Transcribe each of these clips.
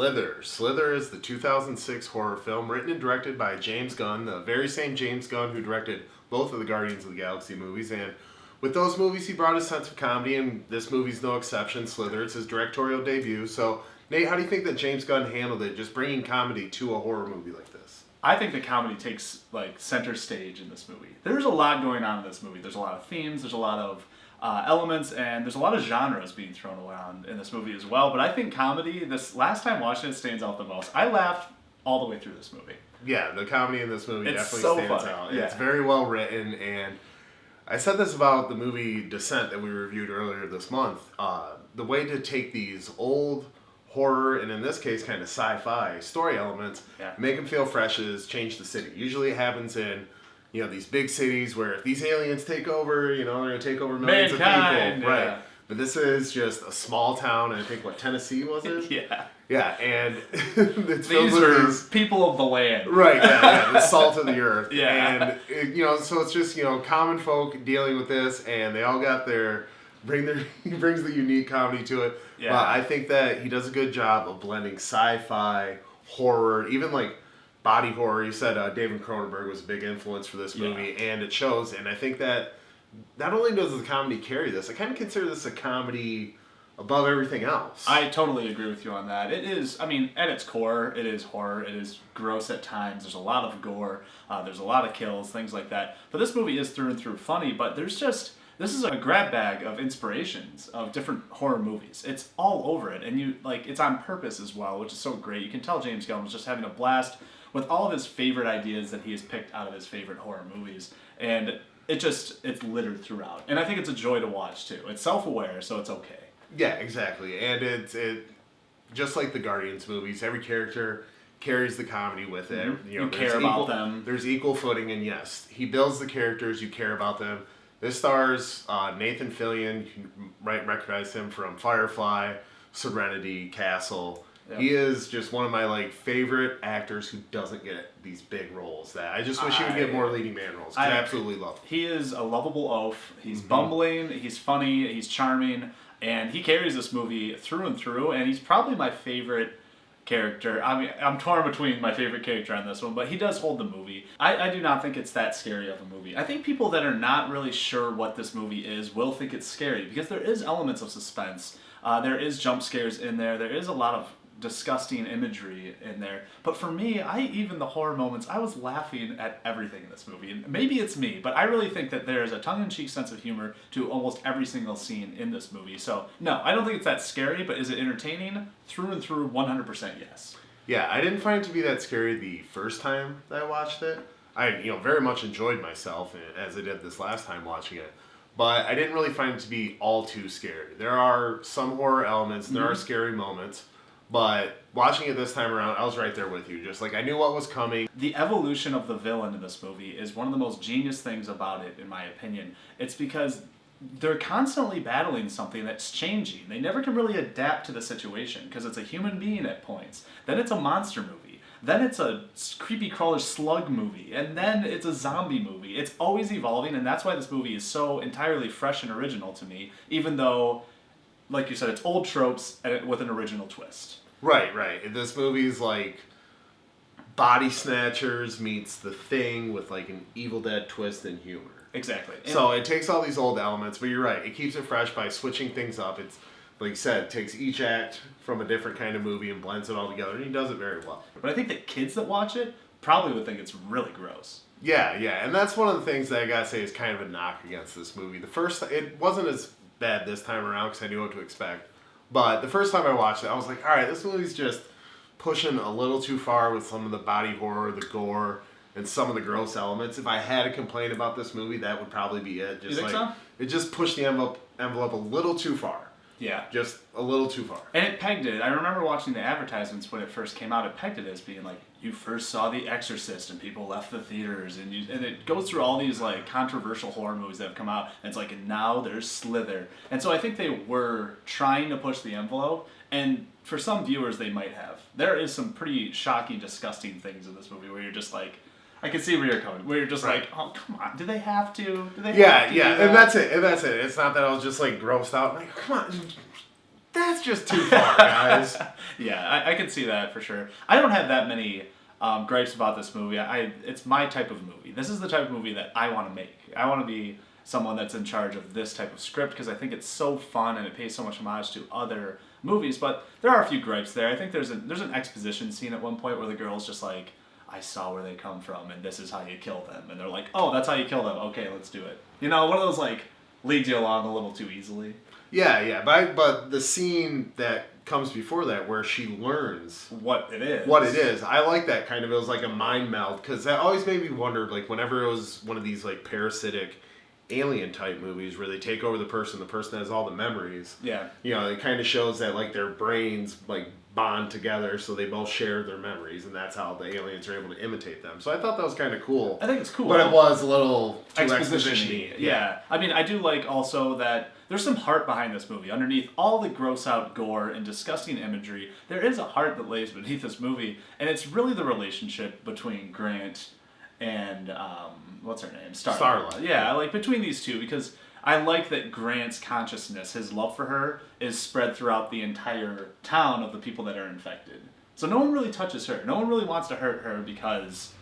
Slither. Slither is the 2006 horror film written and directed by James Gunn, the very same James Gunn who directed both of the Guardians of the Galaxy movies. And with those movies, he brought a sense of comedy, and this movie's no exception. Slither, it's his directorial debut. So, Nate, how do you think that James Gunn handled it, just bringing comedy to a horror movie like this? I think the comedy takes center stage in this movie. There's a lot going on in this movie. There's a lot of themes. There's a lot of elements, and there's a lot of genres being thrown around in this movie as well. But I think comedy, this last time watching it, stands out the most. I laughed all the way through this movie. Yeah, the comedy in this movie It's definitely so stands funny. out. Yeah. It's very well written, and I said this about the movie Descent that we reviewed earlier this month. The way to take these old horror, and in this case kind of sci-fi story elements, make them feel fresh is change the city. Usually it happens in these big cities where if these aliens take over, they're going to take over millions of people. Right. But this is just a small town, and I think, Tennessee was it? Yeah. Yeah, and it's These are people of the land. Right, yeah, the salt of the earth. Yeah. And, so it's just, common folk dealing with this, and they all got he brings the unique comedy to it. Yeah. But I think that he does a good job of blending sci-fi, horror, even body horror. You said David Cronenberg was a big influence for this movie, and it shows. And I think that not only does the comedy carry this, I kind of consider this a comedy above everything else. I totally agree with you on that. It is, at its core, it is horror. It is gross at times. There's a lot of gore. There's a lot of kills, things like that. But this movie is through and through funny, but this is a grab bag of inspirations of different horror movies. It's all over it, and it's on purpose as well, which is so great. You can tell James Gunn was just having a blast with all of his favorite ideas that he has picked out of his favorite horror movies, and it's littered throughout. And I think it's a joy to watch too. It's self-aware, so it's okay. Yeah, exactly. And it just like the Guardians movies, every character carries the comedy with it. Mm-hmm. You care about them. There's equal footing, and yes, he builds the characters, you care about them. This stars Nathan Fillion. You might recognize him from Firefly, Serenity, Castle. Yep. He is just one of my favorite actors who doesn't get these big roles. That I just wish he would get more leading man roles. I absolutely love him. He is a lovable oaf. He's bumbling. He's funny. He's charming. And he carries this movie through and through, and he's probably my favorite character. I'm torn between my favorite character on this one, but he does hold the movie. I do not think it's that scary of a movie. I think people that are not really sure what this movie is will think it's scary, because there is elements of suspense. There is jump scares in there. There is a lot of disgusting imagery in there. But for me, even the horror moments, I was laughing at everything in this movie. And maybe it's me, but I really think that there's a tongue-in-cheek sense of humor to almost every single scene in this movie. So, no, I don't think it's that scary, but is it entertaining? Through and through, 100% yes. Yeah, I didn't find it to be that scary the first time that I watched it. I, very much enjoyed myself, as I did this last time watching it. But I didn't really find it to be all too scary. There are some horror elements, there are scary moments. But watching it this time around, I was right there with you. Just I knew what was coming. The evolution of the villain in this movie is one of the most genius things about it, in my opinion. It's because they're constantly battling something that's changing. They never can really adapt to the situation, because it's a human being at points. Then it's a monster movie. Then it's a creepy crawler slug movie. And then it's a zombie movie. It's always evolving, and that's why this movie is so entirely fresh and original to me, even though, like you said, it's old tropes with an original twist. Right. This movie's Body Snatchers meets The Thing with an Evil Dead twist and humor. Exactly. So it takes all these old elements, but you're right. It keeps it fresh by switching things up. It's, like you said, takes each act from a different kind of movie and blends it all together, and he does it very well. But I think that kids that watch it probably would think it's really gross. Yeah, and that's one of the things that I gotta say is kind of a knock against this movie. It wasn't as bad this time around because I knew what to expect. But the first time I watched it, I was like, all right, this movie's just pushing a little too far with some of the body horror, the gore, and some of the gross elements. If I had to complain about this movie, that would probably be it. You think so? It just pushed the envelope a little too far. Yeah. Just a little too far. And it pegged it. I remember watching the advertisements when it first came out. It pegged it as being you first saw The Exorcist and people left the theaters. And it goes through all these controversial horror movies that have come out. And it's and now there's Slither. And so I think they were trying to push the envelope. And for some viewers, they might have. There is some pretty shocking, disgusting things in this movie where you're just I can see where you're coming. Where you're just oh, come on. Do they have to? Yeah. And that's it. It's not that I was just grossed out. Come on. That's just too far, guys. Yeah, I can see that for sure. I don't have that many gripes about this movie. It's my type of movie. This is the type of movie that I want to make. I want to be someone that's in charge of this type of script because I think it's so fun and it pays so much homage to other movies. But there are a few gripes there. I think there's an exposition scene at one point where the girl's just like, I saw where they come from and this is how you kill them. And they're like, oh, that's how you kill them. Okay, let's do it. You know, one of those like leads you along a little too easily. Yeah, but the scene that comes before that where she learns what it is, I like that kind of. It was like a mind meld because that always made me wonder, like whenever it was one of these like parasitic alien type movies where they take over the person has all the memories. Yeah. You know, it kind of shows that like their brains like bond together so they both share their memories and that's how the aliens are able to imitate them. So I thought that was kind of cool. I think it's cool. But it was a little too exposition-y. Yeah. I mean, I do like also that there's some heart behind this movie. Underneath all the gross out gore and disgusting imagery, there is a heart that lays beneath this movie, and it's really the relationship between Grant and what's her name? Starlight. Yeah, like between these two, because I like that Grant's consciousness, his love for her, is spread throughout the entire town of the people that are infected. So no one really touches her. No one really wants to hurt her because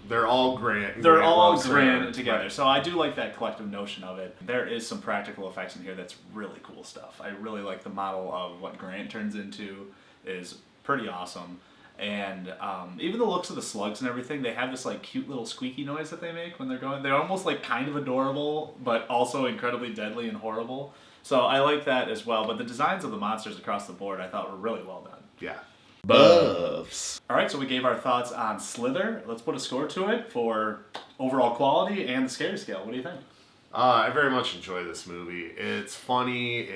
they're all Grant. They're all Grant together. Right. So I do like that collective notion of it. There is some practical effects in here that's really cool stuff. I really like the model of what Grant turns into is pretty awesome. And even the looks of the slugs and everything, they have this like cute little squeaky noise that they make when they're going. They're almost like kind of adorable, but also incredibly deadly and horrible. So I like that as well. But the designs of the monsters across the board I thought were really well done. Yeah. Buffs. All right, so we gave our thoughts on Slither. Let's put a score to it for overall quality and the scary scale. What do you think? I very much enjoy this movie. It's funny.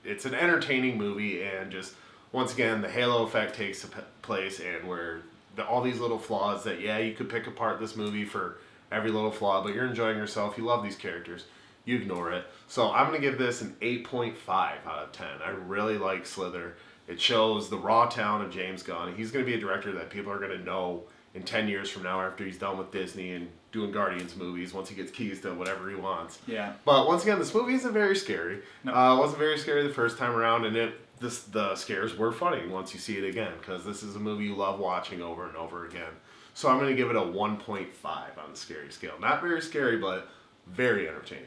It's an entertaining movie, and just once again, the halo effect takes place, and where all these little flaws that, yeah, you could pick apart this movie for every little flaw, but you're enjoying yourself. You love these characters. You ignore it. So I'm going to give this an 8.5 out of 10. I really like Slither. It shows the raw talent of James Gunn. He's going to be a director that people are going to know in 10 years from now after he's done with Disney and doing Guardians movies once he gets keys to whatever he wants. Yeah. But once again, this movie isn't very scary. No. It wasn't very scary the first time around, and the scares were funny once you see it again, because this is a movie you love watching over and over again. So I'm going to give it a 1.5 on the scary scale. Not very scary, but very entertaining.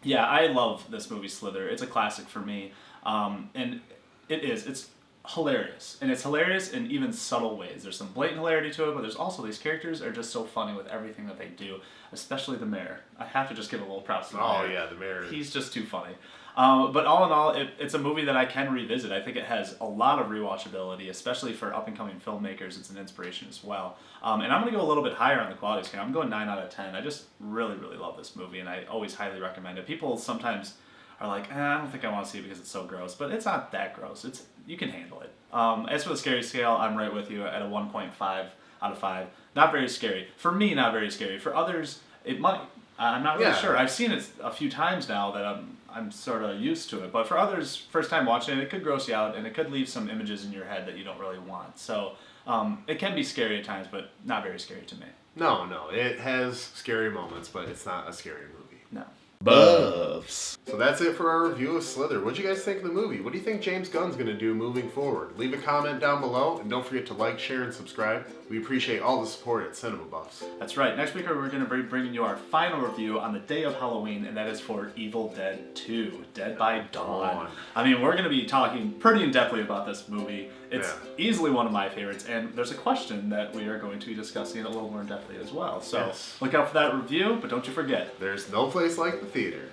Yeah, I love this movie, Slither. It's a classic for me. And it's hilarious. And it's hilarious in even subtle ways. There's some blatant hilarity to it, but there's also these characters are just so funny with everything that they do, especially the mayor. I have to just give a little props to the mayor. Oh, yeah, the mayor. He's just too funny. But all in all, it's a movie that I can revisit. I think it has a lot of rewatchability, especially for up-and-coming filmmakers. It's an inspiration as well. And I'm going to go a little bit higher on the quality scale. I'm going 9 out of 10. I just really, really love this movie, and I always highly recommend it. People sometimes are like, I don't think I want to see it because it's so gross. But it's not that gross. You can handle it. As for the scary scale, I'm right with you at a 1.5 out of 5. Not very scary. For me, not very scary. For others, it might. I'm not really sure. I've seen it a few times now that I'm sort of used to it. But for others, first time watching it, it could gross you out, and it could leave some images in your head that you don't really want. So it can be scary at times, but not very scary to me. No. It has scary moments, but it's not a scary movie. No. Buffs. So that's it for our review of Slither. What do you guys think of the movie? What do you think James Gunn's going to do moving forward? Leave a comment down below, and don't forget to like, share, and subscribe. We appreciate all the support at Cinema Buffs. That's right. Next week we're going to be bringing you our final review on the day of Halloween, and that is for Evil Dead 2, Dead by Dawn. I mean, we're going to be talking pretty in-depthly about this movie. It's easily one of my favorites, and there's a question that we are going to be discussing a little more in-depthly as well. So look out for that review, but don't you forget, there's no place like the theater.